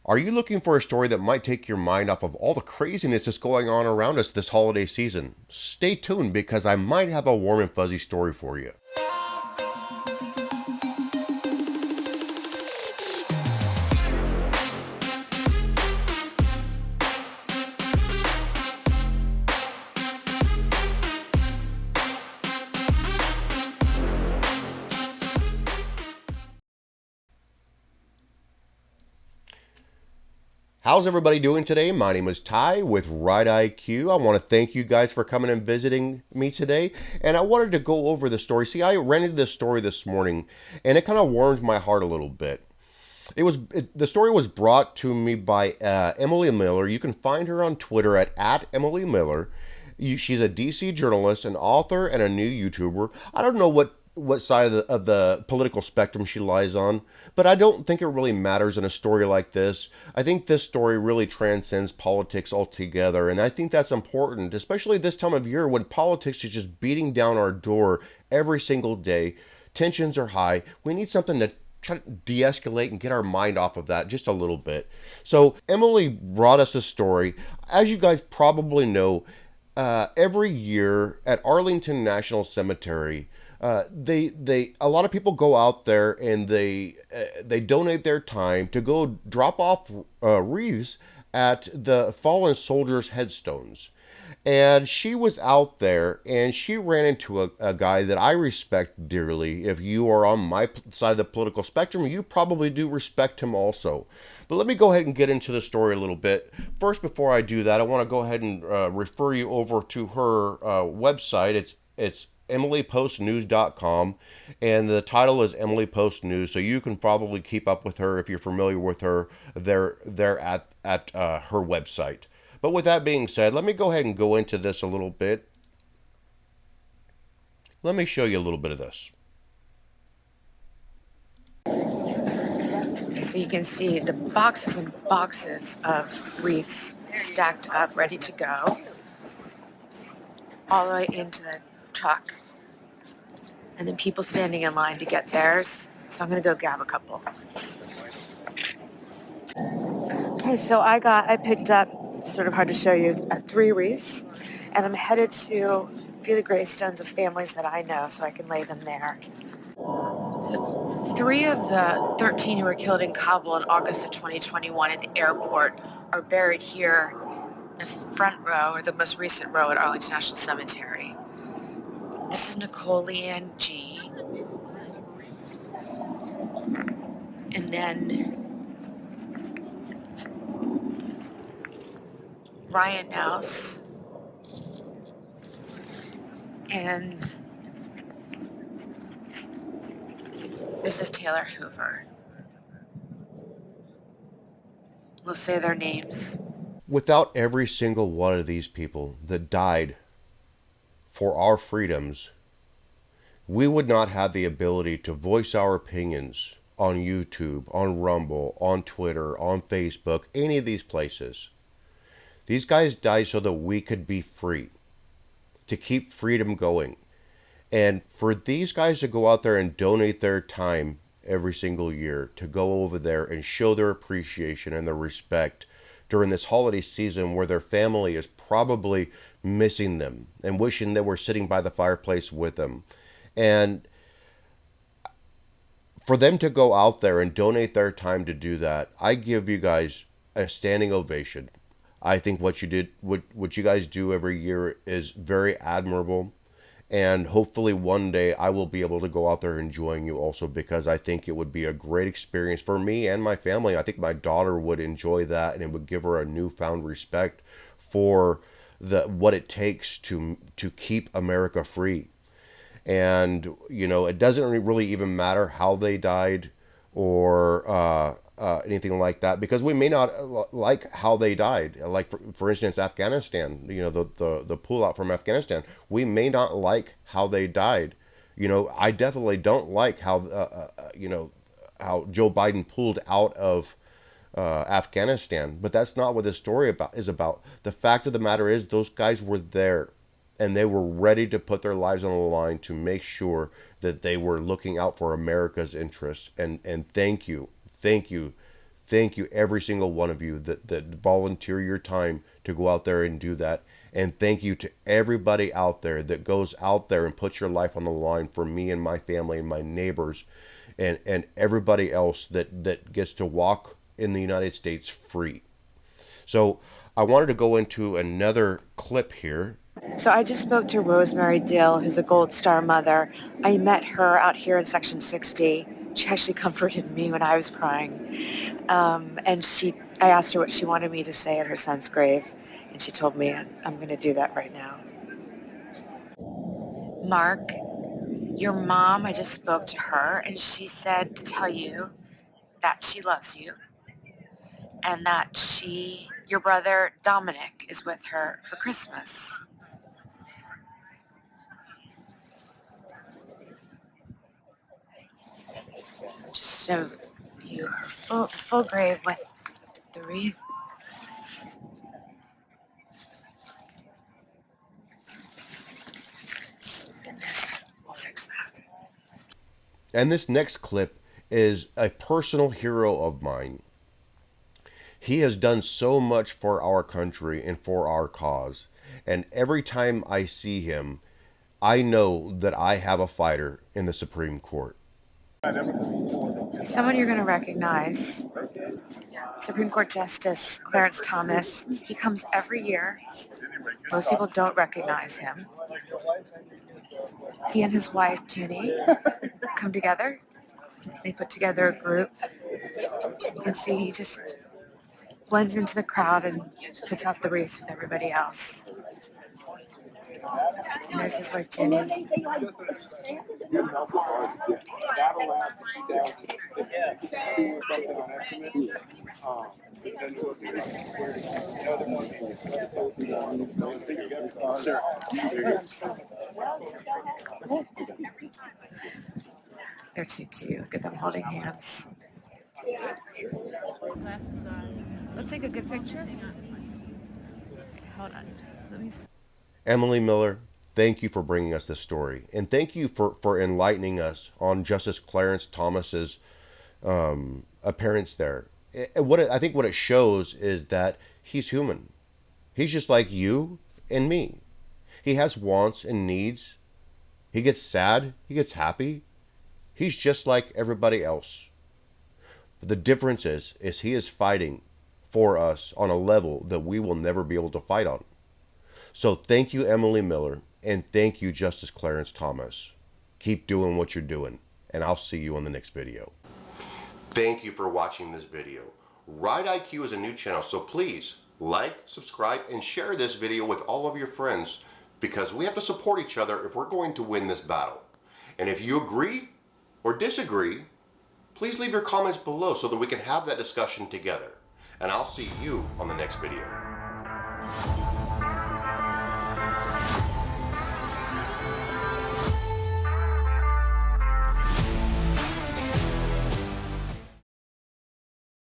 Are you looking for a story that might take your mind off of all the craziness that's going on around us this holiday season? Stay tuned because I might have a warm and fuzzy story for you. How's everybody doing today? My name is Ty with Ride IQ. I want to thank you guys for coming and visiting me today. And I wanted to go over the story. See, I ran into this story this morning and it kind of warmed my heart a little bit. The story was brought to me by Emily Miller. You can find her on Twitter at Emily Miller. She's a DC journalist, an author, and a new YouTuber. I don't know what side of the political spectrum she lies on, but I don't think it really matters in a story like this. I think this story really transcends politics altogether, and I think that's important, especially this time of year when politics is just beating down our door every single day. Tensions are high. We need something to try to de-escalate and get our mind off of that just a little bit. So Emily brought us a story. As you guys probably know, every year at Arlington National Cemetary, a lot of people go out there and they donate their time to go drop off wreaths at the fallen soldiers' headstones. And she was out there and she ran into a guy that I respect dearly. If you are on my side of the political spectrum, you probably do respect him also. But let me go ahead and get into the story a little bit. First, before I do that, I want to go ahead and refer you over to her website. It's emilypostnews.com, and the title is Emily Post News, so you can probably keep up with her if you're familiar with her there at her website. But with that being said, let me go ahead and go into this a little bit. Let me show you a little bit of this. So you can see the boxes and boxes of wreaths stacked up, ready to go, all the way into the truck. And then people standing in line to get theirs. So I'm going to go grab a couple. Okay, so I picked up, it's sort of hard to show you, 3 wreaths. And I'm headed to a few of the gravestones of families that I know so I can lay them there. 3 of the 13 who were killed in Kabul in August of 2021 at the airport are buried here in the front row, or the most recent row at Arlington National Cemetery. This is Nicole Leanne G. And then Ryan Nouse. And this is Taylor Hoover. Let's say their names. Without every single one of these people that died for our freedoms, we would not have the ability to voice our opinions on YouTube, on Rumble, on Twitter, on Facebook, any of these places. These guys died so that we could be free, to keep freedom going. And for these guys to go out there and donate their time every single year to go over there and show their appreciation and their respect during this holiday season where their family is probably missing them and wishing they were sitting by the fireplace with them. And for them to go out there and donate their time to do that, I give you guys a standing ovation. I think what you guys do every year is very admirable. And hopefully one day I will be able to go out there and join you also, because I think it would be a great experience for me and my family. I think my daughter would enjoy that, and it would give her a newfound respect for what it takes to keep America free. And it doesn't really even matter how they died or anything like that, because we may not like how they died. Like for instance, Afghanistan, the pullout from Afghanistan, we may not like how they died. I definitely don't like how how Joe Biden pulled out of Afghanistan, but that's not what this story is about. The fact of the matter is, those guys were there, and they were ready to put their lives on the line to make sure that they were looking out for America's interests. And thank you, Thank you, every single one of you that volunteer your time to go out there and do that. And thank you to everybody out there that goes out there and puts your life on the line for me and my family and my neighbors and everybody else that gets to walk in the United States free. So I wanted to go into another clip here. So I just spoke to Rosemary Dill, who's a Gold Star mother. I met her out here in Section 60. She actually comforted me when I was crying. And I asked her what she wanted me to say at her son's grave, and she told me I'm going to do that right now. Mark, your mom, I just spoke to her, and she said to tell you that she loves you and that your brother Dominic is with her for Christmas. Just show you her full grave with the wreath. We'll fix that. And this next clip is a personal hero of mine. He has done so much for our country and for our cause. And every time I see him, I know that I have a fighter in the Supreme Court. Someone you're going to recognize, Supreme Court Justice Clarence Thomas. He comes every year. Most people don't recognize him. He and his wife, Ginny, come together. They put together a group. You can see he just blends into the crowd and puts out the wreaths with everybody else. And there's his wife, Ginny. They're too cute. Look at them holding hands. Let's take a good picture. Hold on. Let me see. Emily Miller, thank you for bringing us this story. And thank you for enlightening us on Justice Clarence Thomas's appearance there. I think what it shows is that he's human. He's just like you and me. He has wants and needs. He gets sad. He gets happy. He's just like everybody else. But the difference is he is fighting for us on a level that we will never be able to fight on. So thank you, Emily Miller, and thank you, Justice Clarence Thomas. Keep doing what you're doing, and I'll see you on the next video. Thank you for watching this video. Ride IQ is a new channel, so please like, subscribe, and share this video with all of your friends because we have to support each other if we're going to win this battle. And if you agree or disagree, please leave your comments below so that we can have that discussion together. And I'll see you on the next video.